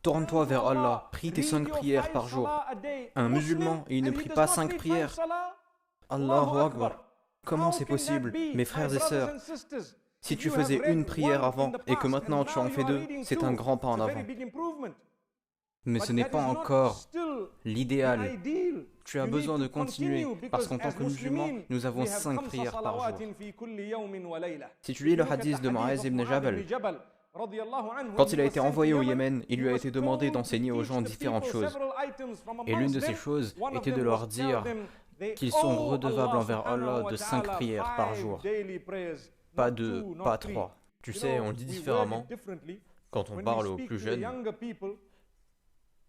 Tourne-toi vers Allah, prie tes 5 prières par jour. Un musulman, et il ne prie pas 5 prières. Allahu Akbar. Comment c'est possible, mes frères et sœurs? Si tu faisais une prière avant et que maintenant tu en fais deux, c'est un grand pas en avant. Mais ce n'est pas encore l'idéal. Tu as besoin de continuer, parce qu'en tant que musulman, nous avons 5 prières par jour. Si tu lis le hadith de Mu'adh ibn Jabal, quand il a été envoyé au Yémen, il lui a été demandé d'enseigner aux gens différentes choses. Et l'une de ces choses était de leur dire qu'ils sont redevables envers Allah de 5 prières par jour. Pas 2, pas 3. Tu sais, on le dit différemment quand on parle aux plus jeunes.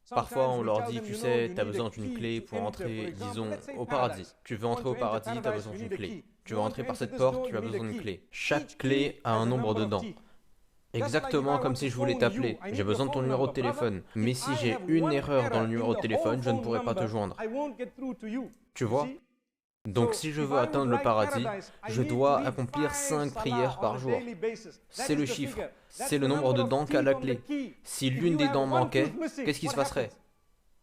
Parfois, on leur dit, tu sais, tu as besoin d'une clé pour entrer, disons, au paradis. Tu veux entrer au paradis, tu as besoin d'une clé. Tu veux entrer par cette porte, tu as besoin d'une clé. Chaque clé a un nombre de dents. Exactement comme si je voulais t'appeler. J'ai besoin de ton numéro de téléphone. Mais si j'ai une erreur dans le numéro de téléphone, je ne pourrai pas te joindre. Tu vois? Donc si je veux atteindre le paradis, je dois accomplir 5 prières par jour. C'est le chiffre, c'est le nombre de dents qu'a la clé. Si l'une des dents manquait, qu'est-ce qui se passerait?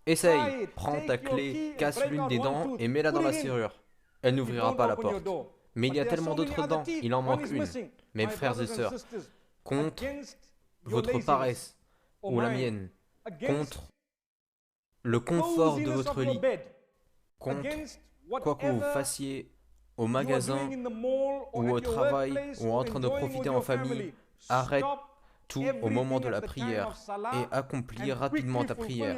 Essaye, prends ta clé, casse l'une des dents et mets-la dans la serrure. Elle n'ouvrira pas la porte. Mais il y a tellement d'autres dents, il en manque une. Mes frères et sœurs, contre votre paresse ou la mienne, contre le confort de votre lit, contre quoi que vous fassiez au magasin ou au travail ou en train de profiter en famille, arrête tout au moment de la prière et accomplis rapidement ta prière.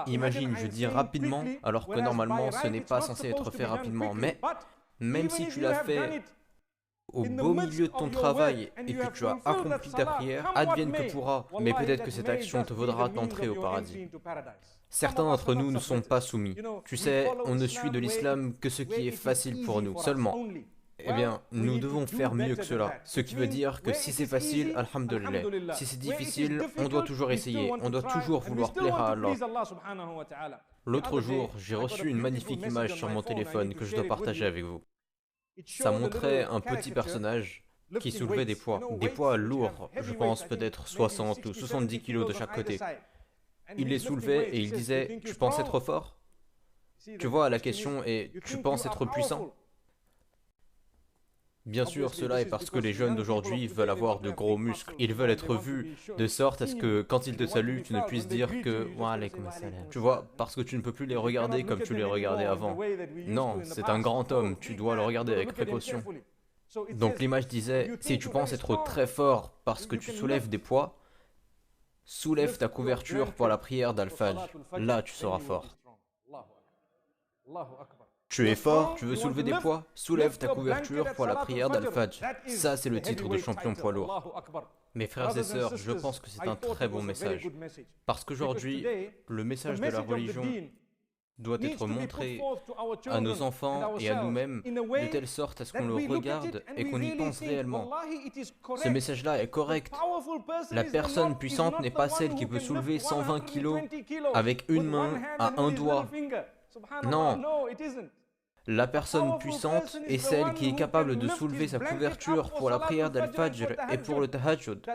Imagine, je dis rapidement alors que normalement ce n'est pas censé être fait rapidement, mais même si tu l'as fait au beau milieu de ton travail et que tu as accompli ta prière, advienne que pourra, mais peut-être que cette action te vaudra d'entrer au paradis. Certains d'entre nous ne sont pas soumis. Tu sais, on ne suit de l'islam que ce qui est facile pour nous, seulement. Eh bien, nous devons faire mieux que cela. Ce qui veut dire que si c'est facile, alhamdulillah. Si c'est difficile, on doit toujours essayer, on doit toujours vouloir plaire à Allah. L'autre jour, j'ai reçu une magnifique image sur mon téléphone que je dois partager avec vous. Ça montrait un petit personnage qui soulevait des poids lourds, je pense peut-être 60 ou 70 kilos de chaque côté. Il les soulevait et il disait « Tu penses être fort ?» Tu vois, la question est « Tu penses être puissant ?» Bien sûr, cela est parce que les jeunes d'aujourd'hui veulent avoir de gros muscles. Ils veulent être vus de sorte à ce que quand ils te saluent, tu ne puisses dire que « Wa alaykoum assalam ». Tu vois, parce que tu ne peux plus les regarder comme tu les regardais avant. Non, c'est un grand homme, tu dois le regarder avec précaution. Donc l'image disait « Si tu penses être très fort parce que tu soulèves des poids, soulève ta couverture pour la prière d'Al-Fajr. Là, tu seras fort. » Tu es fort, tu veux soulever des poids? Soulève ta couverture pour la prière d'Al-Fajr. Ça, c'est le titre de champion poids lourd. Mes frères et sœurs, je pense que c'est un très bon message. Parce qu'aujourd'hui, le message de la religion doit être montré à nos enfants et à nous-mêmes de telle sorte à ce qu'on le regarde et qu'on y pense réellement. Ce message-là est correct. La personne puissante n'est pas celle qui peut soulever 120 kilos avec une main à un doigt. Non. La personne puissante est celle qui est capable de soulever sa couverture pour la prière d'Al-Fajr et pour le Tahajjud.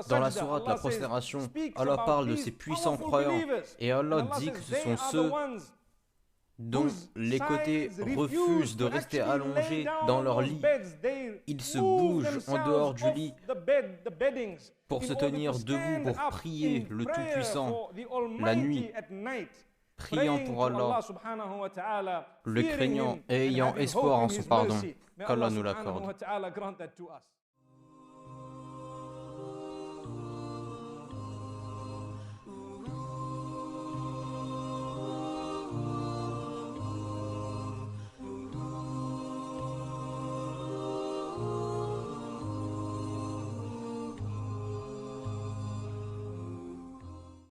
Dans la sourate La Prosternation, Allah parle de ces puissants croyants et Allah dit que ce sont ceux dont les côtés refusent de rester allongés dans leur lit. Ils se bougent en dehors du lit pour se tenir debout, pour prier le Tout-Puissant la nuit, priant pour Allah, le craignant et ayant espoir en son pardon, qu'Allah nous l'accorde.